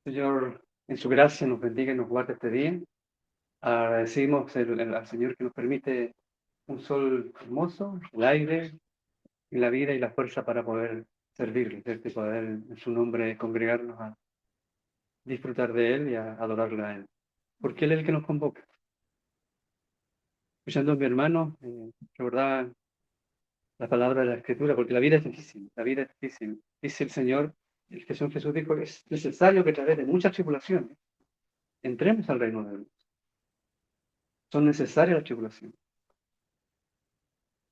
Señor, en su gracia nos bendiga y nos guarde este día. Agradecimos al Señor que nos permite un sol hermoso, el aire y la vida y la fuerza para poder servirle, ¿cierto? Y poder en su nombre congregarnos a disfrutar de Él y a adorarle a Él. Porque Él es el que nos convoca. Escuchando a mi hermano, recordaba la palabra de la Escritura, porque la vida es difícil, la vida es difícil. Dice el Señor, el Señor Jesús dijo que es necesario que a través de muchas tribulaciones entremos al reino de Dios. Son necesarias las tribulaciones.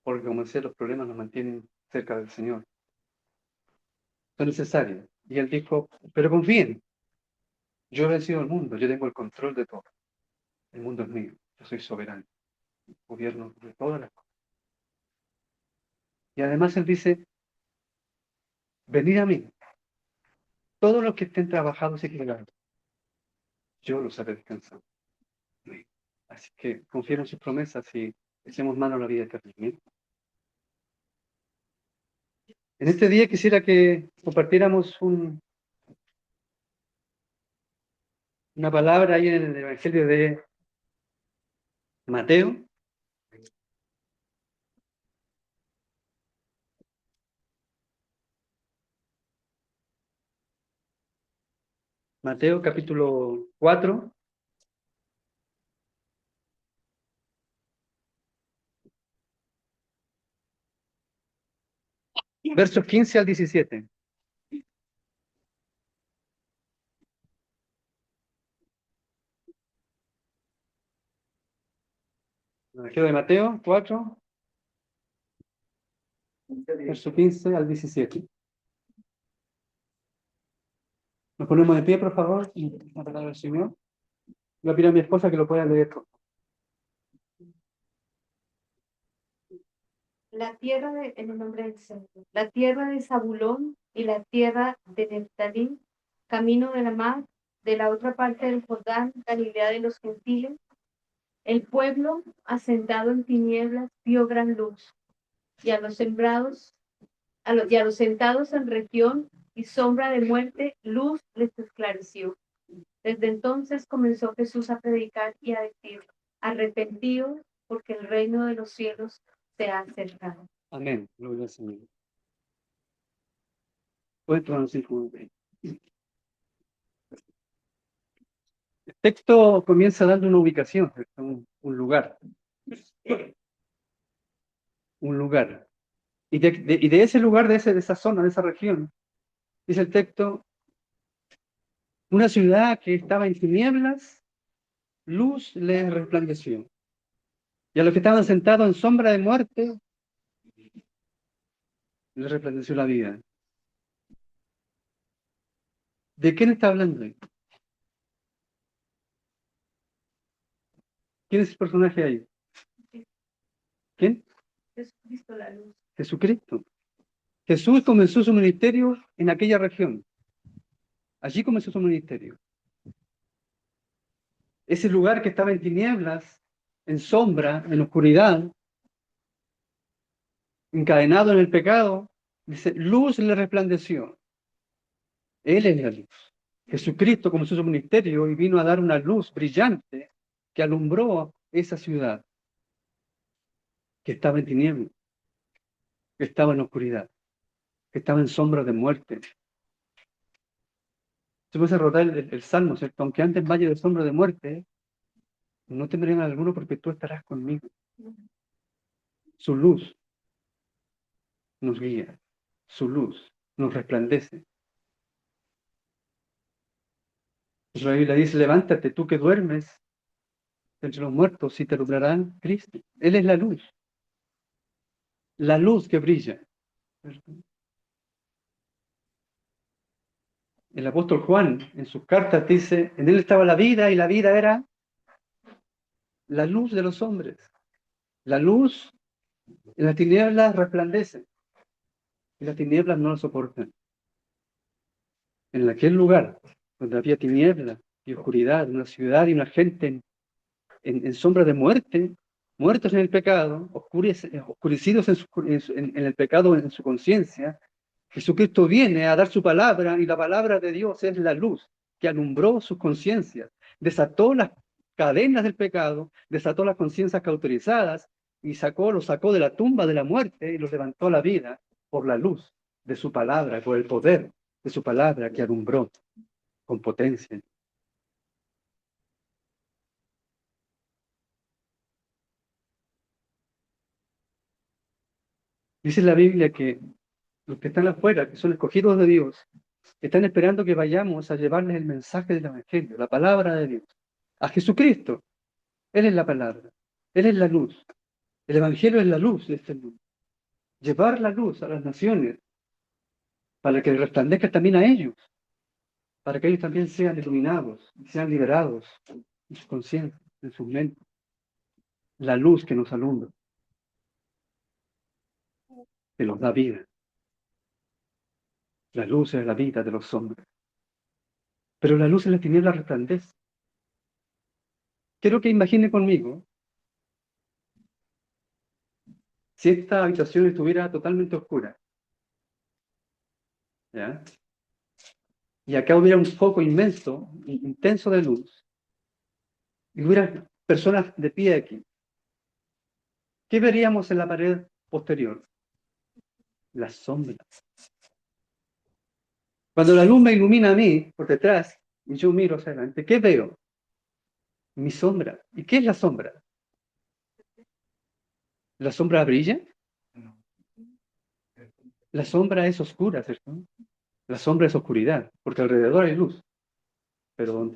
Porque como decía, los problemas nos mantienen cerca del Señor. Son necesarios. Y Él dijo, pero confíen, yo he vencido al mundo, yo tengo el control de todo. El mundo es mío, yo soy soberano, gobierno de todas las cosas. Y además Él dice, venid a mí, todos los que estén trabajados y cargados, yo los haré descansar. Así que confíen en sus promesas y echemos mano a la vida eterna. En este día quisiera que compartiéramos una palabra ahí en el Evangelio de Mateo. Mateo capítulo 4, versos 15 al 17. Evangelio de Mateo 4, verso 15 al 17. Nos ponemos de pie, por favor, y la palabra del Señor. Voy a pedir a mi esposa que lo pueda leer. En el nombre del Señor, la tierra de Zabulón y la tierra de Neftalí, camino de la mar, de la otra parte del Jordán, Galilea de los gentiles. El pueblo, asentado en tinieblas, vio gran luz, y a los sentados en región y sombra de muerte, luz les esclareció. Desde entonces comenzó Jesús a predicar y a decir, arrepentidos, porque el reino de los cielos se ha acercado. Amén. Gloria al Señor. Pueden tomarnos el texto comienza dando una ubicación, un lugar. Un lugar. Y de ese lugar, de esa zona, de esa región, dice el texto, una ciudad que estaba en tinieblas, luz les resplandeció. Y a los que estaban sentados en sombra de muerte, les resplandeció la vida. ¿De quién está hablando ahí? ¿Quién es el personaje ahí? ¿Quién? Jesucristo la luz. Jesucristo. Jesús comenzó su ministerio en aquella región. Allí comenzó su ministerio. Ese lugar que estaba en tinieblas, en sombra, en oscuridad, encadenado en el pecado, dice, luz le resplandeció. Él es la luz. Jesucristo comenzó su ministerio y vino a dar una luz brillante que alumbró esa ciudad que estaba en tinieblas, que estaba en oscuridad, que estaba en sombra de muerte. Se puede rotar el Salmo, ¿cierto? Aunque antes valle de sombra de muerte, no tendrían alguno porque tú estarás conmigo. Su luz nos guía, su luz nos resplandece. La Biblia dice, levántate tú que duermes entre los muertos y te alumbrará Cristo. Él es la luz que brilla. El apóstol Juan en sus cartas dice, en él estaba la vida y la vida era la luz de los hombres. La luz en las tinieblas resplandece y las tinieblas no lo soportan. En aquel lugar donde había tinieblas y oscuridad, una ciudad y una gente en sombra de muerte, muertos en el pecado, oscurecidos en el pecado, en su conciencia, Jesucristo viene a dar su palabra y la palabra de Dios es la luz que alumbró sus conciencias, desató las cadenas del pecado, desató las conciencias cauterizadas y los sacó de la tumba de la muerte y los levantó a la vida por la luz de su palabra, por el poder de su palabra que alumbró con potencia. Dice la Biblia que los que están afuera, que son escogidos de Dios, están esperando que vayamos a llevarles el mensaje del Evangelio, la palabra de Dios, a Jesucristo. Él es la palabra, Él es la luz. El Evangelio es la luz de este mundo. Llevar la luz a las naciones para que resplandezca también a ellos, para que ellos también sean iluminados, sean liberados en su conciencia, en su mente. La luz que nos alumbra, que nos da vida. La luz es la vida de los hombres. Pero la luz en la tiniebla resplandece. Quiero que imagine conmigo si esta habitación estuviera totalmente oscura, ¿ya? Y acá hubiera un foco inmenso, intenso de luz, y hubiera personas de pie aquí. ¿Qué veríamos en la pared posterior? Las sombras. Cuando la luz me ilumina a mí por detrás y yo miro hacia adelante, ¿qué veo? Mi sombra. ¿Y qué es la sombra? ¿La sombra brilla? La sombra es oscura, ¿cierto? La sombra es oscuridad, porque alrededor hay luz. Pero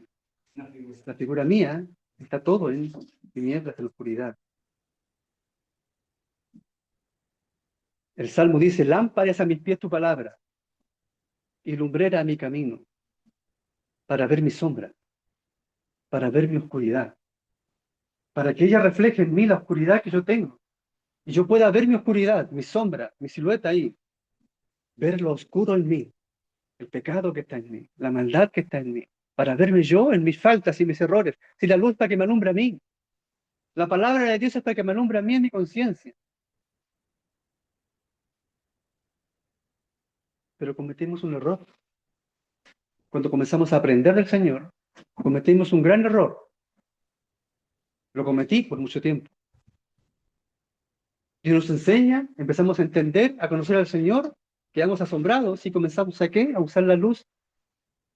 la figura mía está todo en tinieblas de la oscuridad. El Salmo dice, lámpara es a mis pies tu palabra y lumbrera a mi camino, para ver mi sombra, para ver mi oscuridad, para que ella refleje en mí la oscuridad que yo tengo. Y yo pueda ver mi oscuridad, mi sombra, mi silueta ahí, ver lo oscuro en mí, el pecado que está en mí, la maldad que está en mí, para verme yo en mis faltas y mis errores. Si la luz es para que me alumbre a mí, la palabra de Dios es para que me alumbre a mí en mi conciencia. Pero cometimos un error. Cuando comenzamos a aprender del Señor, cometimos un gran error. Lo cometí por mucho tiempo. Y nos enseña, empezamos a entender, a conocer al Señor, quedamos asombrados y comenzamos a ¿qué? A usar la luz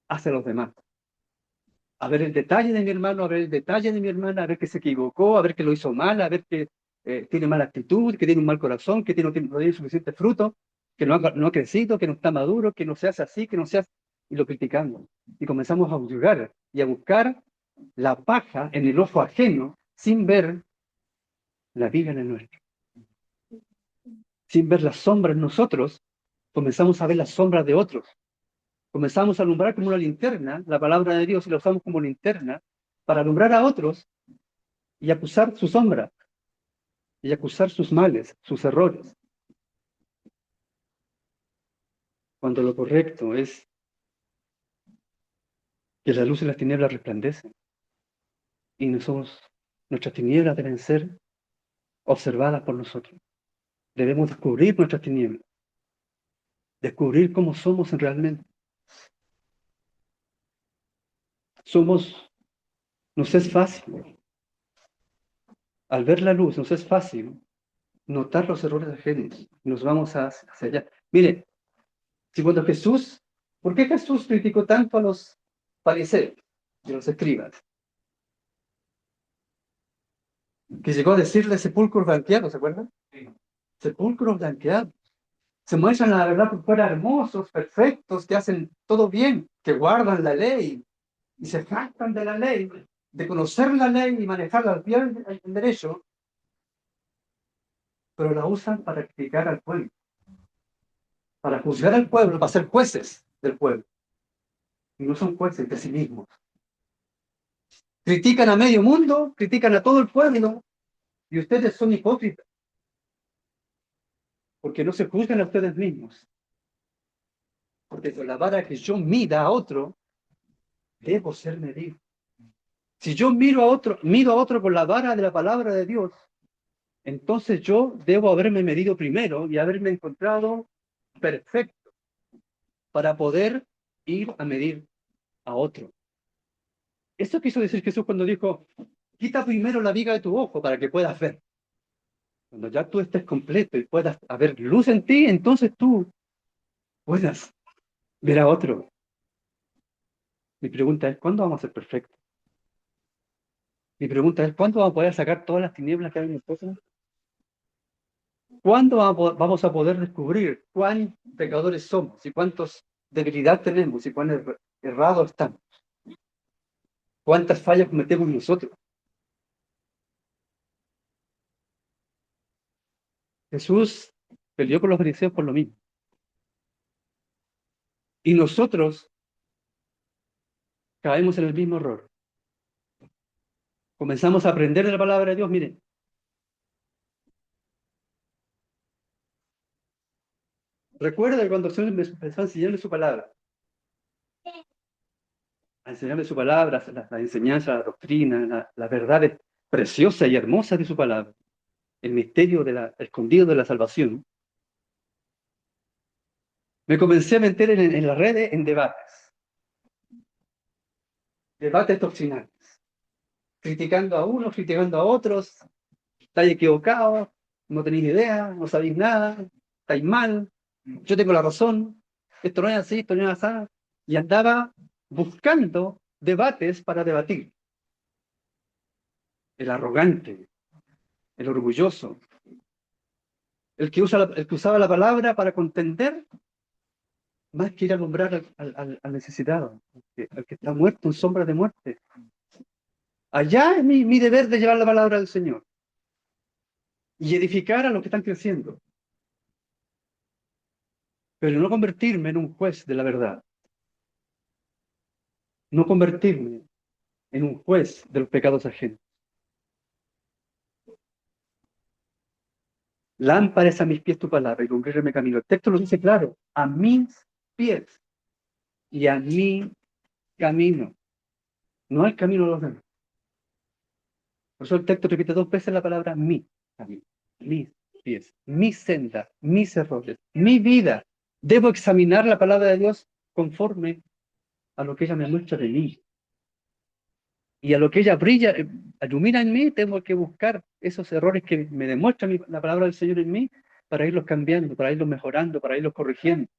hacia los demás. A ver el detalle de mi hermano, a ver el detalle de mi hermana, a ver que se equivocó, a ver que lo hizo mal, a ver que tiene mala actitud, que tiene un mal corazón, que no tiene suficiente fruto, que no ha crecido, que no está maduro, que no se hace así, que no se hace... Y lo criticamos. Y comenzamos a juzgar y a buscar la paja en el ojo ajeno sin ver la viga en el nuestro. Sin ver las sombras en nosotros, comenzamos a ver las sombras de otros. Comenzamos a alumbrar como una linterna, la palabra de Dios, y la usamos como linterna para alumbrar a otros y acusar su sombra, y acusar sus males, sus errores. Cuando lo correcto es que la luz y las tinieblas resplandecen, y nuestras tinieblas deben ser observadas por nosotros. Debemos descubrir nuestras tinieblas, descubrir cómo somos realmente. Nos es fácil, al ver la luz, nos es fácil notar los errores ajenos, nos vamos hacia allá. Mire, si cuando ¿por qué Jesús criticó tanto a los fariseos y a los escribas? Que llegó a decirle sepulcros blanqueados, ¿se acuerdan? Sí. Sepulcros blanqueados. Se muestran la verdad por fuera hermosos, perfectos, que hacen todo bien, que guardan la ley y se jactan de la ley, de conocer la ley y manejarla al bien al derecho, pero la usan para criticar al pueblo, para juzgar al pueblo, para ser jueces del pueblo. Y no son jueces de sí mismos. Critican a medio mundo, critican a todo el pueblo, y ustedes son hipócritas, porque no se juzgan a ustedes mismos. Porque con la vara que yo mida a otro, debo ser medido. Si yo mido a otro con la vara de la palabra de Dios, entonces yo debo haberme medido primero y haberme encontrado perfecto para poder ir a medir a otro. Eso quiso decir Jesús cuando dijo, quita primero la viga de tu ojo para que puedas ver. Cuando ya tú estés completo y puedas haber luz en ti, entonces tú puedas ver a otro. Mi pregunta es, ¿cuándo vamos a ser perfectos? Mi pregunta es, ¿cuándo vamos a poder sacar todas las tinieblas que hay en nosotros? ¿Cuándo vamos a poder descubrir cuán pecadores somos y cuántas debilidades tenemos y cuán errados estamos? ¿Cuántas fallas cometemos nosotros? Jesús peleó con los fariseos por lo mismo. Y nosotros caemos en el mismo error. Comenzamos a aprender de la palabra de Dios. Miren, recuerda cuando el Señor me empezó a enseñarme su palabra, a enseñarme su palabra, la enseñanza, la doctrina, las verdades preciosas y hermosas de su palabra, el misterio escondido de la salvación. Me comencé a meter en las redes en debates doctrinales, criticando a unos, criticando a otros, estáis equivocados, no tenéis idea, no sabéis nada, estáis mal, yo tengo la razón, esto no es así, esto no es así, y andaba buscando debates para debatir. El arrogante, el orgulloso, el que usaba la palabra para contender, más que ir a alumbrar al necesitado, al que está muerto en sombra de muerte. Allá es mi deber de llevar la palabra del Señor y edificar a los que están creciendo, pero no convertirme en un juez de la verdad, no convertirme en un juez de los pecados ajenos. Lámpara es a mis pies tu palabra y lumbrera mi camino. El texto lo dice claro, a mis pies y a mi camino, no al camino de los demás. Por eso el texto repite 2 veces la palabra mi camino, mis pies, mi senda, mis errores, mi vida. Debo examinar la palabra de Dios conforme a lo que ella me muestra de mí. Y a lo que ella brilla, ilumina en mí, tengo que buscar esos errores que me demuestra la palabra del Señor en mí para irlos cambiando, para irlos mejorando, para irlos corrigiendo.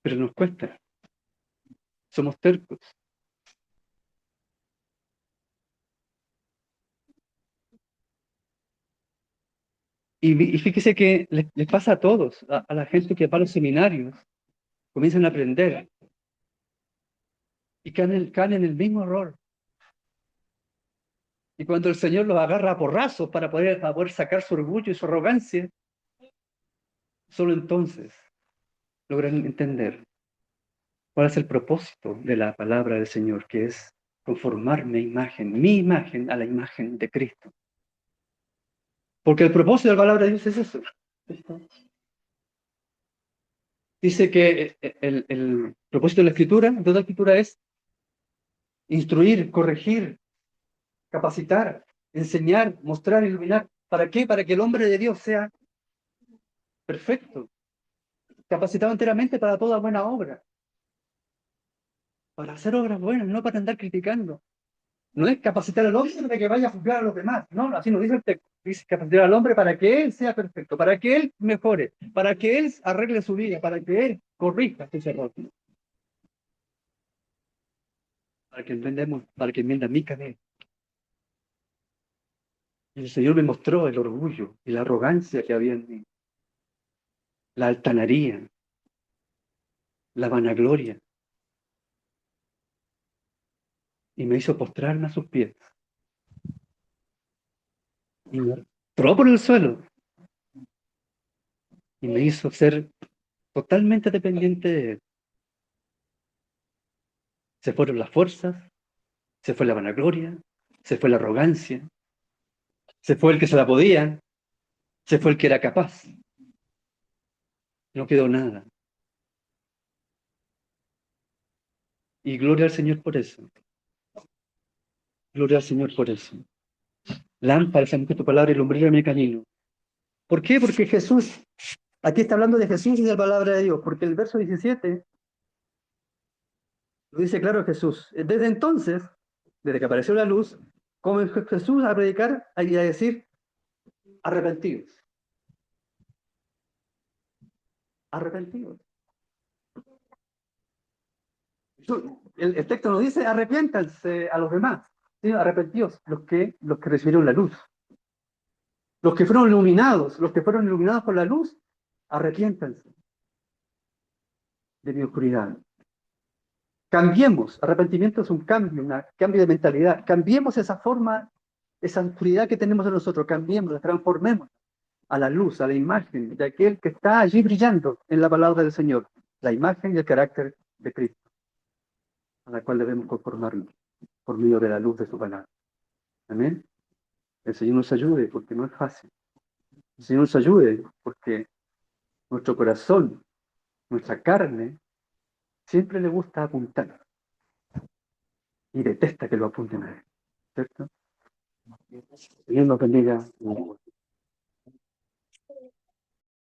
Pero nos cuesta. Somos tercos. Y fíjese que les pasa a todos, a la gente que va a los seminarios, comienzan a aprender y caen en el mismo error. Y cuando el Señor los agarra a porrazos para poder sacar su orgullo y su arrogancia, solo entonces logran entender cuál es el propósito de la palabra del Señor, que es conformar mi imagen a la imagen de Cristo. Porque el propósito de la palabra de Dios es eso. Dice que el propósito de toda la escritura es instruir, corregir, capacitar, enseñar, mostrar, iluminar. ¿Para qué? Para que el hombre de Dios sea perfecto, capacitado enteramente para toda buena obra, para hacer obras buenas, no para andar criticando. No es capacitar al hombre para que vaya a juzgar a los demás, no, así nos dice el texto. Dice capacitar al hombre para que él sea perfecto, para que él mejore, para que él arregle su vida, para que él corrija sus errores, para que enmienda mi camino. Y el Señor me mostró el orgullo y la arrogancia que había en mí, la altanería, la vanagloria, y me hizo postrarme a sus pies. Y me arrojó por el suelo y me hizo ser totalmente dependiente de él. Se fueron las fuerzas, se fue la vanagloria, se fue la arrogancia, se fue el que se la podía, se fue el que era capaz. No quedó nada. Y gloria al Señor por eso. Gloria al Señor por eso. Lámpara es tu palabra y lumbrera mi camino. ¿Por qué? Porque Jesús Aquí está hablando de Jesús y de la palabra de Dios, porque el verso 17 lo dice claro Jesús. Desde entonces, desde que apareció la luz, comenzó Jesús a predicar y a decir, arrepentidos, arrepentidos. El texto nos dice, arrepiéntanse a los demás, ¿sí? Arrepentidos, los que recibieron la luz. Los que fueron iluminados por la luz, arrepiéntanse de mi oscuridad. Cambiemos, arrepentimiento es un cambio de mentalidad. Cambiemos esa forma, esa oscuridad que tenemos en nosotros, cambiemos, transformemos a la luz, a la imagen de aquel que está allí brillando en la palabra del Señor, la imagen y el carácter de Cristo, a la cual debemos conformarnos por medio de la luz de su palabra. Amén. El Señor nos ayude porque no es fácil. El Señor nos ayude porque nuestro corazón, nuestra carne, siempre le gusta apuntar y detesta que lo apunten a él, ¿cierto? Señor nos bendiga.